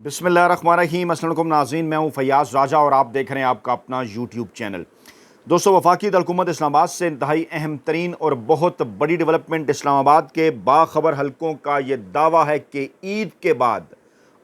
बिस्मिल्लाहिर्रहमानिर्रहीम। अस्सलाम वालेकुम नाज़रीन, मैं हूं फैयाज़ राजा और आप देख रहे हैं आपका अपना यूट्यूब चैनल। दोस्तों, वफाकी दरकुमत इस्लामाबाद से इंतहाई अहम तरीन और बहुत बड़ी डेवलपमेंट इस्लामाबाद के बाखबर हलकों का ये दावा है कि ईद के बाद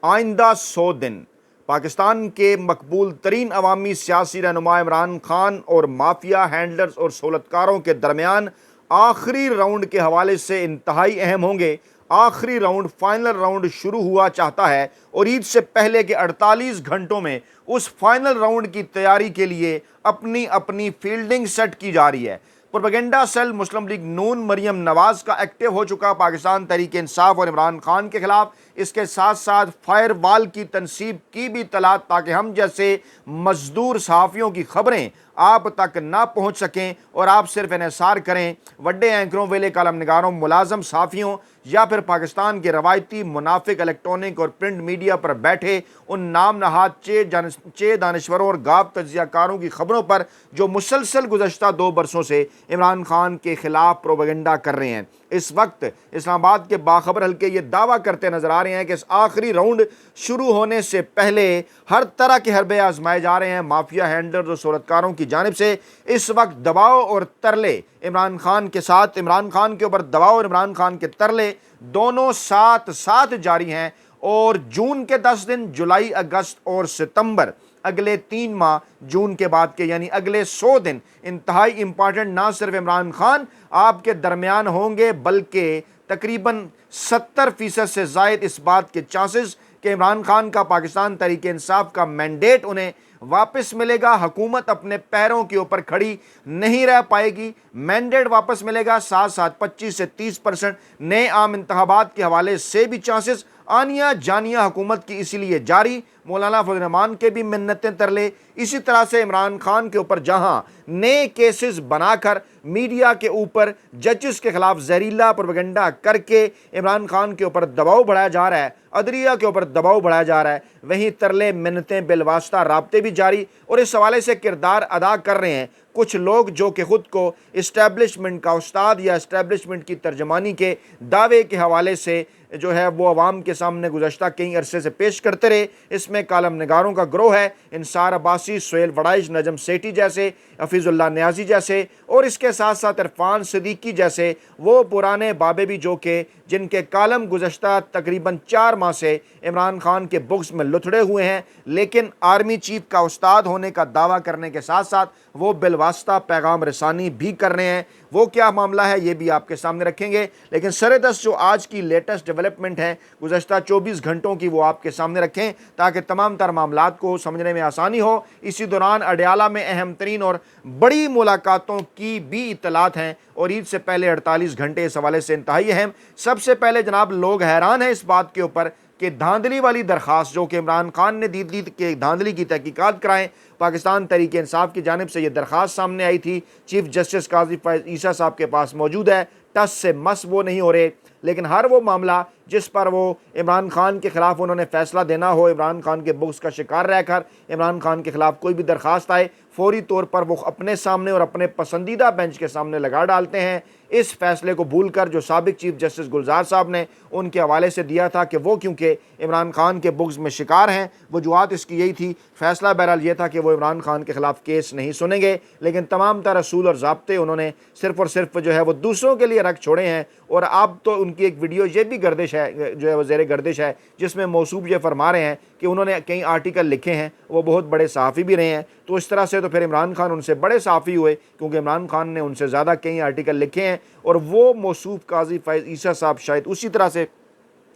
आइंदा 100 दिन पाकिस्तान के मकबूल तरीन अवामी सियासी रहनुमा इमरान खान और माफिया हैंडलर्स और सहूलतकारों के दरमियान आखिरी राउंड के हवाले से इंतहाई अहम होंगे। आखिरी राउंड, फाइनल राउंड शुरू हुआ चाहता है और ईद से पहले के 48 घंटों में उस फाइनल राउंड की तैयारी के लिए अपनी अपनी फील्डिंग सेट की जा रही है। प्रोपेगेंडा सेल मुस्लिम लीग नून मरियम नवाज का एक्टिव हो चुका पाकिस्तान तहरीक इंसाफ और इमरान खान के खिलाफ। इसके साथ साथ फायर वाल की तनसीब की भी तलाश, ताकि हम जैसे मजदूर सहाफ़ियों की खबरें आप तक ना पहुंच सकें और आप सिर्फ इन्हिसार करें वड्डे एंकरों, वेले कालम निगारों, मुलाजम सहाफ़ियों या फिर पाकिस्तान के रवायती मुनाफिक इलेक्ट्रॉनिक और प्रिंट मीडिया पर बैठे उन नाम नहाद चे दानश्वरों और गाफ तज्जियाकारों की खबरों पर जो मुसलसल गुज़श्ता 2 बरसों से इमरान खान के खिलाफ प्रोपेगेंडा कर रहे हैं। इस वक्त इस्लामाबाद के बाखबर हल्के ये दावा करते नजर आ रहे हैं कि इस आखिरी राउंड शुरू होने से पहले हर तरह के हरबे आजमाए जा रहे हैं माफिया हैंडलर्स और सहूलतकारों की जानिब से। इस वक्त दबाव और तरले इमरान खान के साथ, इमरान खान के ऊपर दबाव और इमरान खान के तरले दोनों साथ साथ जारी हैं। और जून के 10 दिन, जुलाई, अगस्त और सितंबर, अगले 3 माह जून के बाद के यानी अगले 100 दिन इंतहाई इंपॉर्टेंट ना सिर्फ इमरान खान आपके दरमियान होंगे, बल्कि तकरीबन 70% से ज़ायद इस बात के चांसेस कि इमरान खान का पाकिस्तान तहरीक इंसाफ का मैंडेट उन्हें वापस मिलेगा। हुकूमत अपने पैरों के ऊपर खड़ी नहीं रह पाएगी, मैंडेट वापस मिलेगा। साथ साथ 25 से 30% नए आम इंतखाबात के हवाले से भी चांसेस आनिया जानिया हुकूमत की इसीलिए जारी। मौलाना फजल रहमान के भी मिन्नतें तरले। इसी तरह से इमरान खान के ऊपर जहां नए केसेस बनाकर मीडिया के ऊपर जजेस के खिलाफ जहरीला प्रोपेगेंडा करके इमरान खान के ऊपर दबाव बढ़ाया जा रहा है, अदलिया के ऊपर दबाव बढ़ाया जा रहा है, वहीं तरले, मिन्नतें, बिलवास्ता राब्ते भी जारी और इस हवाले से किरदार अदा कर रहे हैं कुछ लोग जो कि खुद को इस्टेब्लिशमेंट का उस्ताद या इस्टेब्लिशमेंट की तर्जमानी के दावे के हवाले से जो है वो अवाम के सामने गुज़श्ता कई अरसे से पेश करते रहे। इसमें कालम निगारों का ग्रोह है, इंसार अब्बासी, सोहेल वड़ाइश, नजम सेठी जैसे, हफीजुल्लाह न्याजी जैसे और इसके साथ साथ इरफान सिद्दीकी जैसे वो पुराने बाबे भी जो कि जिनके कालम गुज़श्ता तकरीबन 4 माह से इमरान खान के बुक्स में लुथड़े हुए हैं, लेकिन आर्मी चीफ का उस्ताद होने का दावा करने के साथ साथ वो बिलवास्ता पैगाम रसानी भी कर रहे हैं। वो क्या मामला है ये भी आपके सामने रखेंगे, लेकिन सरेदस्त जो आज की लेटेस्ट डेवलपमेंट है गुज़श्ता 24 घंटों की, वो आपके सामने रखें ताकि तमाम तर मामलात को समझने में आसानी हो। इसी दौरान अडयाला में अहम तरीन और बड़ी मुलाकातों की भी इत्तलात हैं और ईद से पहले 48 घंटे इस हवाले से इंतहाई अहम। सबसे पहले जनाब, लोग हैरान हैं इस बात के ऊपर कि धांधली वाली दरख्वास्त जो कि इमरान खान ने दी थी कि धांधली की तहकीकात कराएं, पाकिस्तान तहरीक इंसाफ की जानिब से यह दरख्वास्त सामने आई थी। चीफ जस्टिस काजी फैज़ ईसा साहब के पास मौजूद है, टस से मस वो नहीं हो रहे, लेकिन हर वो मामला जिस पर वो इमरान खान के खिलाफ उन्होंने फैसला देना हो, इमरान खान के बुक्स का शिकार रहकर इमरान खान के खिलाफ कोई भी दरख्वास्त आए, फौरी तौर पर वो अपने सामने और अपने पसंदीदा बेंच के सामने लगा डालते हैं। इस फैसले को भूलकर जो साबिक चीफ जस्टिस गुलजार साहब ने उनके हवाले से दिया था कि वो क्योंकि इमरान खान के बुक्स में शिकार हैं, वजूहत इसकी यही थी। फैसला बहरहाल ये था कि वो इमरान खान के खिलाफ केस नहीं सुनेंगे, लेकिन तमाम तरह असूल और ज़ाब्ते उन्होंने सिर्फ और सिर्फ जो है वो दूसरों के लिए रख छोड़े हैं। और अब तो उनकी एक वीडियो ये भी गर्दिश है, जो है वो ज़ेरे गर्दिश है, जिसमें मौसूफ ये फरमा रहे हैं कि उन्होंने कई आर्टिकल लिखे हैं, वो बहुत बड़े सहाफ़ी भी रहे हैं। तो इस तरह से तो फिर इमरान खान उनसे बड़े सहाफ़ी हुए, क्योंकि इमरान खान ने उनसे ज़्यादा कई आर्टिकल लिखे हैं और वो मौसूफ काजी फैज़ ईसा साहब शायद उसी तरह से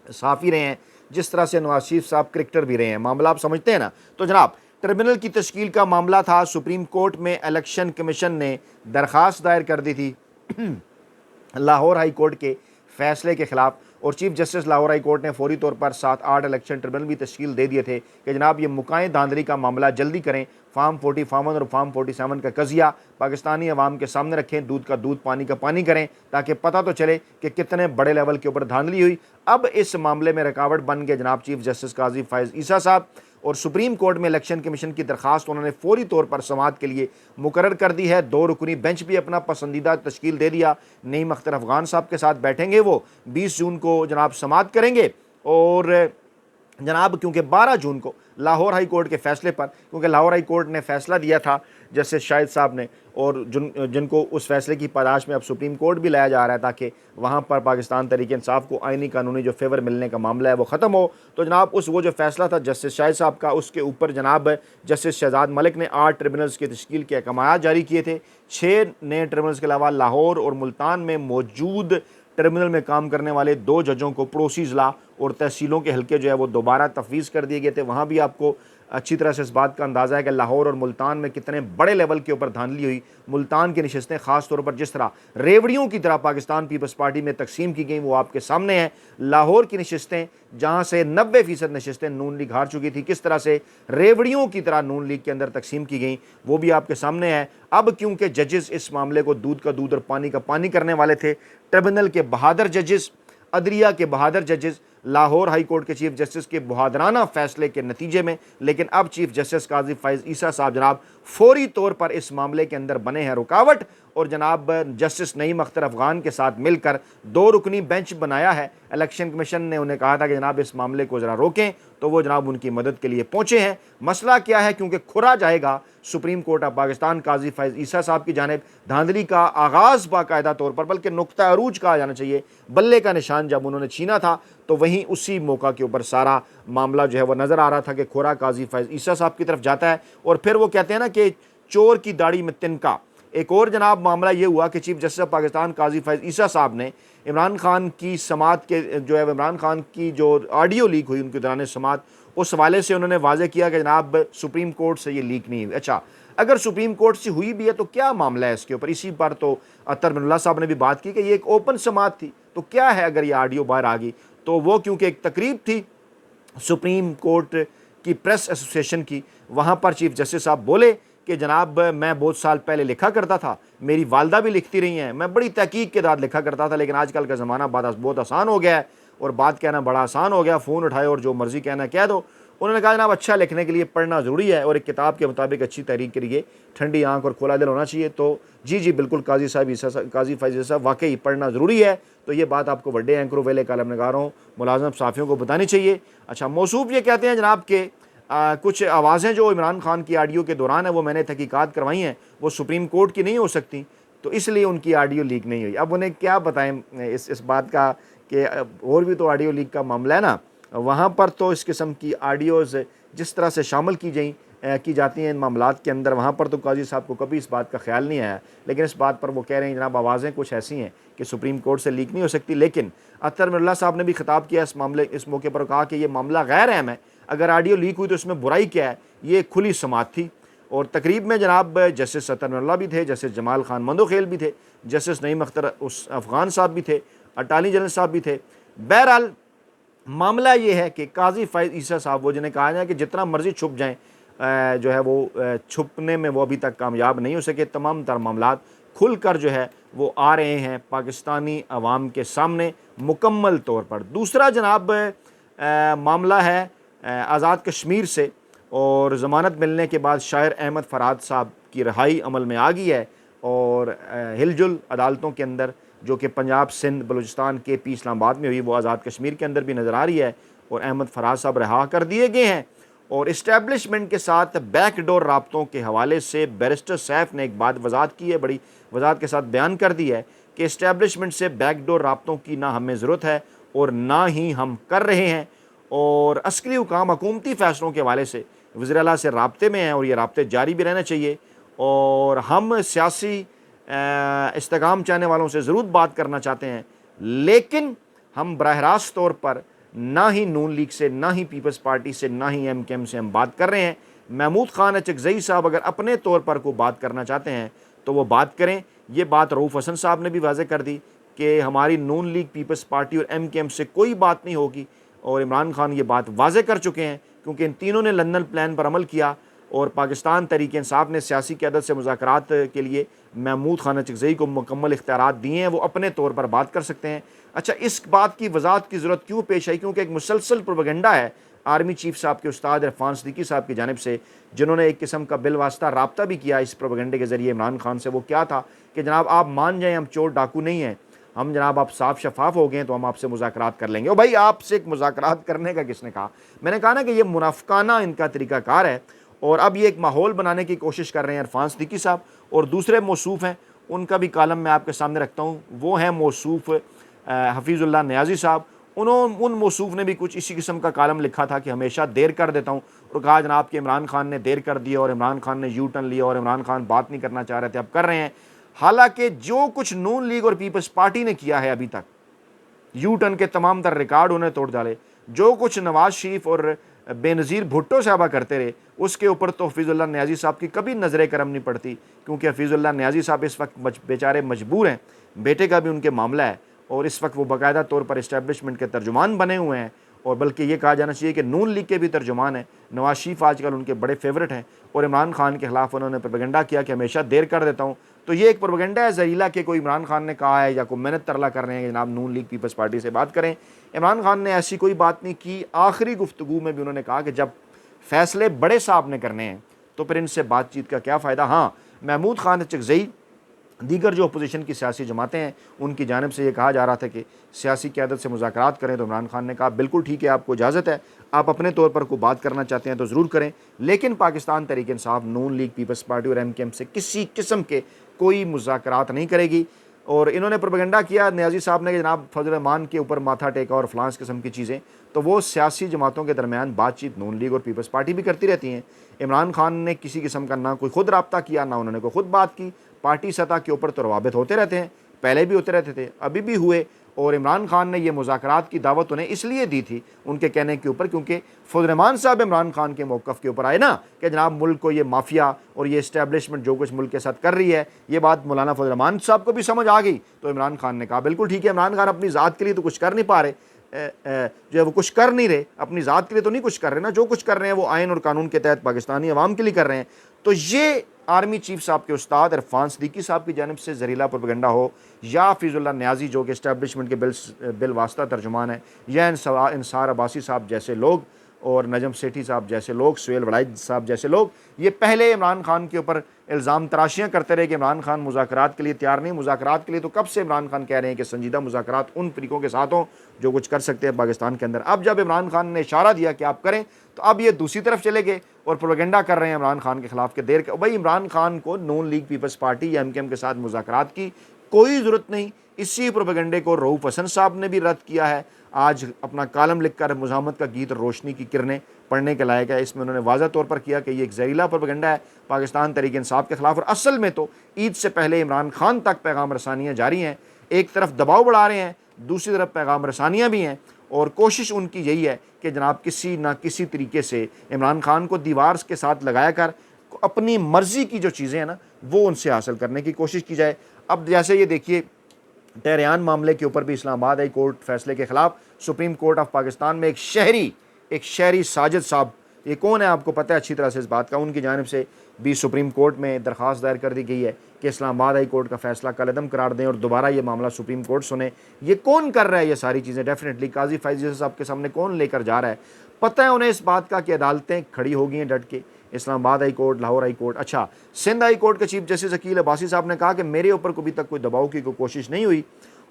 सहाफ़ी रहे हैं जिस तरह से नवाज शरीफ साहब क्रिकेटर भी रहे हैं। मामला आप समझते हैं ना। तो जनाब, ट्रिब्यूनल की तश्कील का मामला था। सुप्रीम कोर्ट में इलेक्शन कमीशन ने दरख्वास्त दायर कर दी थी लाहौर हाई कोर्ट के फैसले के खिलाफ, और chief justice Lahore high court ने फौरी तौर पर 7-8 इलेक्शन ट्रिब्यूनल भी तश्कील दे दिए थे कि जनाब ये मुकाए धांधली का मामला जल्दी करें, फार्म 40, फार्म 1 और फार्म 47 का कज़िया पाकिस्तानी अवाम के सामने रखें, दूध का दूध, पानी का पानी करें, ताकि पता तो चले कि कितने बड़े लेवल के ऊपर धांधली हुई। अब इस मामले में रुकावट बन गए जनाब चीफ जस्टिस काजी फैज़ ईसा साहब, और सुप्रीम कोर्ट में इलेक्शन कमीशन की दरख्वास्त उन्होंने फौरी तौर पर समाअत के लिए मुकर्रर कर दी है। 2 रुकनी बेंच भी अपना पसंदीदा तश्कील दे दिया। नईम अख्तर अफगान साहब के साथ बैठेंगे, वो 20 जून को जनाब समाअत करेंगे और जनाब क्योंकि 12 जून को लाहौर हाई कोर्ट के फैसले पर, क्योंकि लाहौर हाई कोर्ट ने फैसला दिया था जस्टिस शाहिद साहब ने, और जिनको उस फैसले की पादाश में अब सुप्रीम कोर्ट भी लाया जा रहा है ताकि वहाँ पर पाकिस्तान तहरीक इंसाफ को आइनी कानूनी जो फेवर मिलने का मामला है वो ख़त्म हो। तो जनाब वो जो फैसला था जस्टिस शाहिद साहब का, उसके ऊपर जनाब जस्टिस शहजाद मलिक ने 8 ट्रिब्यूनल्स की तश्कील के अहकाम जारी किए थे। 6 नए ट्रिब्यूनल्स के अलावा लाहौर और मुल्तान में मौजूद ट्रिब्यूनल में काम करने वाले 2 जजों को पड़ोसी ज़िला और तहसीलों के हल्के जो है वो दोबारा तफवीज़ कर दिए गए थे। वहाँ भी आपको अच्छी तरह से इस बात का अंदाज़ा है कि लाहौर और मुल्तान में कितने बड़े लेवल के ऊपर धांधली हुई। मुल्तान की नशस्तें ख़ास तौर पर जिस तरह रेवड़ियों की तरह पाकिस्तान पीपल्स पार्टी में तकसीम की गई वो आपके सामने है। लाहौर की नशस्तें जहाँ से 90% नशस्तें नून लीग हार चुकी थी, किस तरह से रेवड़ियों की तरह नून लीग के अंदर तकसीम की गई वो भी आपके सामने है। अब क्योंकि जजेस इस मामले को दूध का दूध और पानी का पानी करने वाले थे, ट्रिब्यूनल के बहादुर जजेस, अदलिया के बहादुर जजेस लाहौर हाई कोर्ट के चीफ जस्टिस के बहादराना फैसले के नतीजे में, लेकिन अब चीफ जस्टिस काजी फैज़ ईसा साहब जनाब फौरी तौर पर इस मामले के अंदर बने हैं रुकावट, और जनाब जस्टिस नईम अख्तर अफगान के साथ मिलकर 2 रुकनी बेंच बनाया है। इलेक्शन कमीशन ने उन्हें कहा था कि जनाब इस मामले को ज़रा रोकें, तो वो जनाब उनकी मदद के लिए पहुँचे हैं। मसला क्या है, क्योंकि खुरा जाएगा सुप्रीम कोर्ट ऑफ पाकिस्तान काजी फैज़ ईसा साहब की जानिब धांधली का आगाज़ बाकायदा तौर पर, बल्कि नुक्ता अरूज कहा जाना चाहिए, बल्ले का निशान जब उन्होंने छीना था तो वहीं उसी मौका के ऊपर सारा मामला जो है वह नज़र आ रहा था कि खुरा काजी फैज़ ईसा साहब की तरफ जाता है। और फिर वो कहते हैं ना कि चोर की दाढ़ी में तिनका। एक और जनाब मामला ये हुआ कि चीफ जस्टिस ऑफ पाकिस्तान काजी फैज़ ईसा साहब ने इमरान खान की समात के जो है इमरान खान की जो ऑडियो लीक हुई उनके दौरान समात, उस हवाले से उन्होंने वाज़े किया कि जनाब सुप्रीम कोर्ट से ये लीक नहीं हुई। अच्छा, अगर सुप्रीम कोर्ट से हुई भी है तो क्या मामला है इसके ऊपर? इसी पर तो अतर मिनुल्लाह साहब ने भी बात की कि ये एक ओपन समात थी, तो क्या है अगर ये ऑडियो बाहर आ गई? तो वो क्योंकि एक तकरीब थी सुप्रीम कोर्ट की प्रेस एसोसिएशन की, वहाँ पर चीफ जस्टिस साहब बोले कि जनाब मैं बहुत साल पहले लिखा करता था, मेरी वालदा भी लिखती रही हैं, मैं बड़ी तहकीक के साथ लिखा करता था, लेकिन आजकल का ज़माना बहुत आसान हो गया है और बात कहना बड़ा आसान हो गया, फ़ोन उठाए और जो मर्ज़ी कहना कह दो। उन्होंने कहा जनाब अच्छा लिखने के लिए पढ़ना ज़रूरी है और एक किताब के मुताबिक अच्छी तहरीक के लिए ठंडी आंख और खुला दिल होना चाहिए। तो जी बिल्कुल काजी फैज़ साहब वाकई पढ़ना ज़रूरी है। तो ये बात आपको बड़े एंकरों, वेले कालम नगारों, मुलाज़म साफ़ियों को बतानी चाहिए। अच्छा, मौसूफ़ ये कहते हैं जनाब के कुछ आवाज़ें जो इमरान खान की ऑडियो के दौरान है वो मैंने तहकीकात करवाई हैं, वो सुप्रीम कोर्ट की नहीं हो सकती, तो इसलिए उनकी ऑडियो लीक नहीं हुई। अब उन्हें क्या बताएं इस बात का कि और भी तो ऑडियो लीक का मामला है ना, वहाँ पर तो इस किस्म की ऑडियोज़ जिस तरह से शामिल की जाती हैं इन मामलात के अंदर, वहाँ पर तो काजी साहब को कभी इस बात का ख्याल नहीं आया, लेकिन इस बात पर वो कह रहे हैं जनाब आवाज़ें कुछ ऐसी हैं कि सुप्रीम कोर्ट से लीक नहीं हो सकती। लेकिन अतर मिनुल्लाह साहब ने भी खिताब किया इस मौके पर, कहा कि ये मामला गैर अहम है, अगर ऑडियो लीक हुई तो इसमें बुराई क्या है, ये खुली समात थी। और तकरीब में जनाब जस्टिस अतर मिनुल्लाह भी थे, जस्टिस जमाल खान मंदोखेल भी थे, जस्टिस नईम अख्तर उस अफ़गान साहब भी थे, अटार्नी जनरल साहब भी थे। बहरहाल मामला ये है कि काजी फैज़ ईसा साहब वो जिन्हें कहा जाए कि जितना मर्ज़ी छुप जाएँ, जो है वो छुपने में वो अभी तक कामयाब नहीं हो सके। तमाम तर मामलात खुल कर जो है वो आ रहे हैं पाकिस्तानी अवाम के सामने मुकम्मल तौर पर। दूसरा जनाब मामला है आज़ाद कश्मीर से, और ज़मानत मिलने के बाद शायर अहमद फ़रहाद साहब की रिहाई अमल में आ गई है, और हिलजुल अदालतों के अंदर जो कि पंजाब, सिंध, बलूचिस्तान, KP, इस्लामाबाद में हुई, वो आज़ाद कश्मीर के अंदर भी नज़र आ रही है, और अहमद फ़रहाद साहब रिहा कर दिए गए हैं। और इस्टेब्लिशमेंट के साथ बैकडोर राब्तों के हवाले से बैरिस्टर सैफ ने एक बात वजाहत की है, बड़ी वजाहत के साथ बयान कर दी है कि इस्टेब्लिशमेंट से बैकडोर राब्तों की ना हमें ज़रूरत है और ना ही हम कर रहे हैं, और अस्करी हुकाम हुकूमती फ़ैसलों के हवाले से वज़ीर आला से राब्ते में हैं और ये राब्ते जारी भी रहना चाहिए। और हम सियासी इस्तेकाम चाहने वालों से ज़रूर बात करना चाहते हैं, लेकिन हम बराह रास्त तौर पर ना ही नून लीग से, ना ही पीपल्स पार्टी से, ना ही MKM से हम बात कर रहे हैं। महमूद खान अचकज़ई साहब अगर अपने तौर पर कोई बात करना चाहते हैं तो वो बात करें। ये बात रऊफ़ हसन साहब ने भी वाज़े कर दी कि हमारी नून लीग, पीपल्स पार्टी और MKM से कोई बात नहीं होगी, और इमरान खान ये बात वाज़े कर चुके हैं, क्योंकि इन तीनों ने लंदन प्लान पर अमल किया और पाकिस्तान तहरीक इंसाफ ने सियासी क़यादत से मुज़ाकरात के लिए महमूद खान अचकज़ई को मुकम्मल इख्तियारात दिए हैं, वो अपने तौर पर बात कर सकते हैं। अच्छा, इस बात की वजाहत की ज़रूरत क्यों पेश आई? क्योंकि एक मुसलसल प्रोपेगेंडा है आर्मी चीफ साहब के उस्ताद इरफान सिद्दीकी साहब की जानिब से, जिन्होंने एक किस्म का बिलवास्ता राब्ता भी किया इस प्रोपेगेंडे के ज़रिए इमरान खान से। वो क्या था कि जनाब आप मान जाएँ हम चोर डाकू नहीं हैं, हम जनाब आप साफ शफाफ हो गए तो हम आपसे मुज़ाकरात कर लेंगे। और भाई आपसे एक मुज़ाकरात करने का किसने कहा? मैंने कहा ना कि ये मुनाफ़िकाना इनका तरीक़ाकार है और अब ये एक माहौल बनाने की कोशिश कर रहे हैं इरफान सिद्दीकी साहब। और दूसरे मौसूफ़ हैं, उनका भी कालम मैं आपके सामने रखता हूँ, वो हैं मौसूफ़ हफ़ीज़ुल्लाह नियाज़ी साहब। उन मौसूफ़ ने भी कुछ इसी किस्म का कालम लिखा था कि हमेशा देर कर देता हूँ, और कहा जनाब कि इमरान खान ने देर कर दिया और इमरान खान ने यू टर्न लिया और इमरान खान बात नहीं करना चाह रहे थे, अब कर रहे हैं। हालांकि जो कुछ नून लीग और पीपल्स पार्टी ने किया है अभी तक, यू टर्न के तमाम तर रिकॉर्ड उन्हें तोड़ डाले। जो कुछ नवाज शरीफ और बेनज़ीर भुट्टो साहबा करते रहे, उसके ऊपर तो हफ़ीज़ुल्लाह नियाज़ी साहब की कभी नज़र करम नहीं पड़ती, क्योंकि हफ़ीज़ुल्लाह नियाज़ी साहब इस वक्त बेचारे मजबूर हैं, बेटे का भी उनके मामला है और इस वक्त वो बाकायदा तौर पर इस्टेब्लिशमेंट के तर्जुमान बने हुए हैं। और बल्कि ये कहा जाना चाहिए कि नून लीग के भी तर्जुमान हैं। नवाज शरीफ आजकल उनके बड़े फेवरेट हैं और इमरान खान के ख़िलाफ़ उन्होंने प्रोपेगेंडा किया कि हमेशा देर कर देता हूँ। तो ये एक प्रोपेगेंडा है जहरीला कि कोई इमरान खान ने कहा है या कोई मेहनत तरला कर रहे हैं कि जनाब नून लीग पीपल्स पार्टी से बात करें। इमरान खान ने ऐसी कोई बात नहीं की। आखिरी गुफ्तगू में भी उन्होंने कहा कि जब फ़ैसले बड़े साहब ने करने हैं तो फिर इनसे बातचीत का क्या फ़ायदा। हाँ, महमूद खान चकज़ई दीगर जो अपोजिशन की सियासी जमातें हैं उनकी जानिब से ये कहा जा रहा था कि सियासी क़यादत से मुज़ाकरात करें, तो इमरान खान ने कहा बिल्कुल ठीक है, आपको इजाज़त है, आप अपने तौर पर कोई बात करना चाहते हैं तो ज़रूर करें, लेकिन पाकिस्तान तहरीक इंसाफ, नून लीग, पीपल्स पार्टी और MKM से किसी किस्म के कोई मुज़ाकरात नहीं करेगी। और इन्होंने प्रोपेगेंडा किया नियाज़ी साहब ने कि जनाब फजल रहमान के ऊपर माथा टेका और फ्लांस किस्म की चीज़ें। तो वो सियासी जमातों के दरमियान बातचीत नून लीग और पीपल्स पार्टी भी करती रहती हैं। इमरान खान ने किसी किस्म का ना कोई खुद रब्ता किया, ना उन्होंने कोई खुद बात की। पार्टी सतह के ऊपर तो रवाबित होते रहते हैं, पहले भी होते रहते थे, अभी भी हुए। और इमरान खान ने ये मुज़ाकरात की दावत उन्हें इसलिए दी थी उनके कहने के ऊपर, क्योंकि फजल रहमान साहब इमरान खान के मौक़िफ़ के ऊपर आए ना कि जनाब मुल्क को ये माफिया और ये इस्टेब्लिशमेंट जो कुछ मुल्क के साथ कर रही है, ये बात मौलाना फजल रहमान साहब को भी समझ आ गई। तो इमरान खान ने कहा बिल्कुल ठीक है, इमरान खान अपनी ज़ात के लिए तो कुछ कर नहीं पा रहे, जो है वो कुछ कर नहीं रहे, अपनी ज़ात के लिए तो नहीं कुछ कर रहे ना, जो कुछ कर रहे हैं वो आइन और कानून के तहत पाकिस्तानी अवाम के लिए कर रहे हैं। तो ये आर्मी चीफ साहब के उस्ताद इरफान सिद्दीकी साहब की जानिब से जहरीला प्रोपेगेंडा हो, या हफ़ीज़ुल्लाह नियाज़ी जो कि इस्टेब्लिशमेंट के बिल वास्ता तर्जुमान है, या इंसार अब्बासी साहब जैसे लोग और नजम सेठी साहब जैसे लोग, सुहेल वड़ाइद साहब जैसे लोग, ये पहले इमरान खान के ऊपर इल्ज़ाम तराशियाँ करते रहे कि इमरान खान मुज़ाकरात के लिए तैयार नहीं। मुज़ाकरात के लिए तो कब से इमरान खान कह रहे हैं कि संजीदा मुज़ाकरात उन तरीक़ों के साथ हों जो कुछ कर सकते हैं पाकिस्तान के अंदर। अब जब इमरान खान ने इशारा दिया कि आप करें, तो अब ये दूसरी तरफ चले गए और प्रोपेगेंडा कर रहे हैं इमरान खान के ख़िलाफ़ के देर के। भाई इमरान खान को नून लीग पीपल्स पार्टी या MKM के साथ मुज़ाकरात की कोई ज़रूरत नहीं। इसी प्रोपेगेंडे को रऊफ़ हसन साहब ने भी रद्द किया है। आज अपना कालम लिखकर मुज़ाहमत का गीत रोशनी की किरणें पढ़ने के लायक है। इसमें उन्होंने वाज़ा तौर पर किया कि ये एक जहरीला प्रोपेगेंडा है पाकिस्तान तहरीक इंसाफ के ख़िलाफ़। और असल में तो ईद से पहले इमरान खान तक पैगाम रसानियाँ जारी हैं। एक तरफ दबाव बढ़ा रहे हैं, दूसरी तरफ पैगाम रसानियाँ भी हैं। और कोशिश उनकी यही है कि जनाब किसी ना किसी तरीके से इमरान खान को दीवार के साथ लगाया कर अपनी मर्ज़ी की जो चीज़ें हैं ना वो उनसे हासिल करने की कोशिश की जाए। अब जैसे ये देखिए, टेहरान मामले के ऊपर भी इस्लामाबाद हाई कोर्ट फैसले के ख़िलाफ़ सुप्रीम कोर्ट ऑफ पाकिस्तान में एक शहरी साजिद साहब, ये कौन है आपको पता है अच्छी तरह से इस बात का, उनकी जानिब से भी सुप्रीम कोर्ट में दरख्वास्त दायर कर दी गई है कि इस्लामाबाद हाई कोर्ट का फ़ैसला कलअदम करार दें और दोबारा ये मामला सुप्रीम कोर्ट सुने। ये कौन कर रहा है ये सारी चीज़ें? डेफिनेटली काजी फैज़ साहब के सामने कौन लेकर जा रहा है? पता है उन्हें इस बात का कि अदालतें खड़ी हो गई हैं डट के, Islamabad high court, Lahore high court. अच्छा, सिंध हाई कोर्ट के चीफ जस्टिस अकील अब्बासी साहब ने कहा कि मेरे ऊपर कभी तक कोई दबाव की कोई कोशिश नहीं हुई,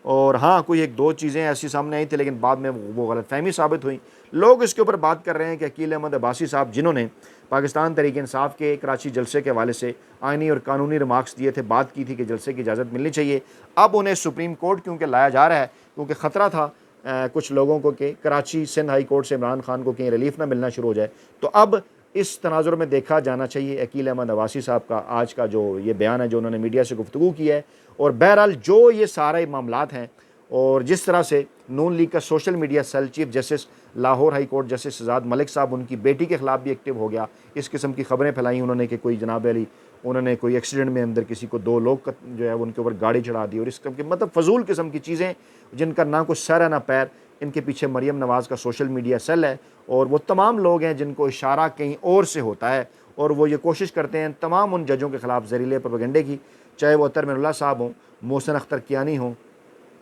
और हाँ कोई एक दो चीज़ें ऐसी सामने आई थी लेकिन बाद में वो गलतफहमी साबित हुई। लोग इसके ऊपर बात कर रहे हैं कि अकील अहमद अब्बासी साहब, जिन्होंने पाकिस्तान तहरीक इंसाफ के कराची जलसे के हवाले से आइनी और कानूनी रिमार्क्स दिए थे, बात की थी कि जलसे की इजाज़त मिलनी चाहिए, अब उन्हें सुप्रीम कोर्ट क्योंकि लाया जा रहा है क्योंकि ख़तरा था कुछ लोगों को कि कराची सिंध हाई कोर्ट से इमरान खान को कहीं रिलीफ ना मिलना शुरू हो जाए, तो अब इस तनाजुर में देखा जाना चाहिए अकील अहमद अब्बासी साहब का आज का जो ये बयान है जो उन्होंने मीडिया से गुफ्तगू की है। और बहरहाल जो ये सारे मामलात हैं और जिस तरह से नून लीग का social media cell chief justice Lahore high court justice Shahzad Malik साहब उनकी बेटी के ख़िलाफ़ भी एक्टिव हो गया, इस किस्म की ख़बरें फैलाई उन्होंने कि कोई जनाब अली उन्होंने कोई एक्सीडेंट में अंदर किसी को 2 लोग जो है उनके ऊपर गाड़ी चढ़ा दी, और इस किस्म की मतलब फजूल किस्म की चीज़ें जिनका ना कुछ सर है ना पैर। इनके पीछे मरियम नवाज़ का सोशल मीडिया सेल है और वो तमाम लोग हैं जिनको इशारा कहीं और से होता है और वो ये कोशिश करते हैं तमाम उन जजों के ख़िलाफ़ ज़हरीले प्रोपेगेंडे की, चाहे वो अतर मिनुल्लाह साहब हों, मोहसिन अख्तर कियानी हों,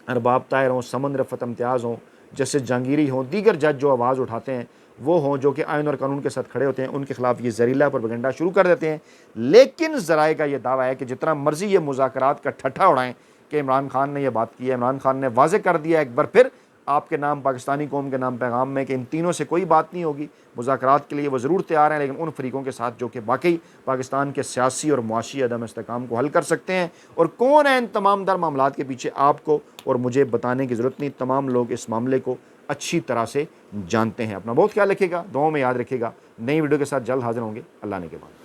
अरबाब ताहिर हों, समन रफ़त इम्तियाज़ हों, जस्टिस जहांगीरी हों, दीगर जज जो आवाज़ उठाते हैं वो हों जो कि आइन और कानून के साथ खड़े होते हैं, उनके ख़िलाफ़ ये ज़हरीला प्रोपेगेंडा शुरू कर देते हैं। लेकिन ज़राए का ये दावा है कि जितना मर्ज़ी ये मुज़ाकरात का ठट्ठा उड़ाएँ कि इमरान खान ने यह बात की है। इमरान खान ने वाज़ेह कर दिया एक बार फिर आपके नाम, पाकिस्तानी कौम के नाम पैगाम में कि इन तीनों से कोई बात नहीं होगी। मुज़ाकरात के लिए वो ज़रूर तैयार हैं, लेकिन उन फ़रीक़ों के साथ जो कि वाकई पाकिस्तान के सियासी और मुआशी अदम इस्तेहकाम को हल कर सकते हैं। और कौन है इन तमाम दर मामलात के पीछे, आपको और मुझे बताने की ज़रूरत नहीं, तमाम लोग इस मामले को अच्छी तरह से जानते हैं। अपना बहुत ख्याल रखिएगा, दुआओं में याद रखिएगा। नई वीडियो के साथ जल्द हाज़िर होंगे। अल्लाह ने के बाद।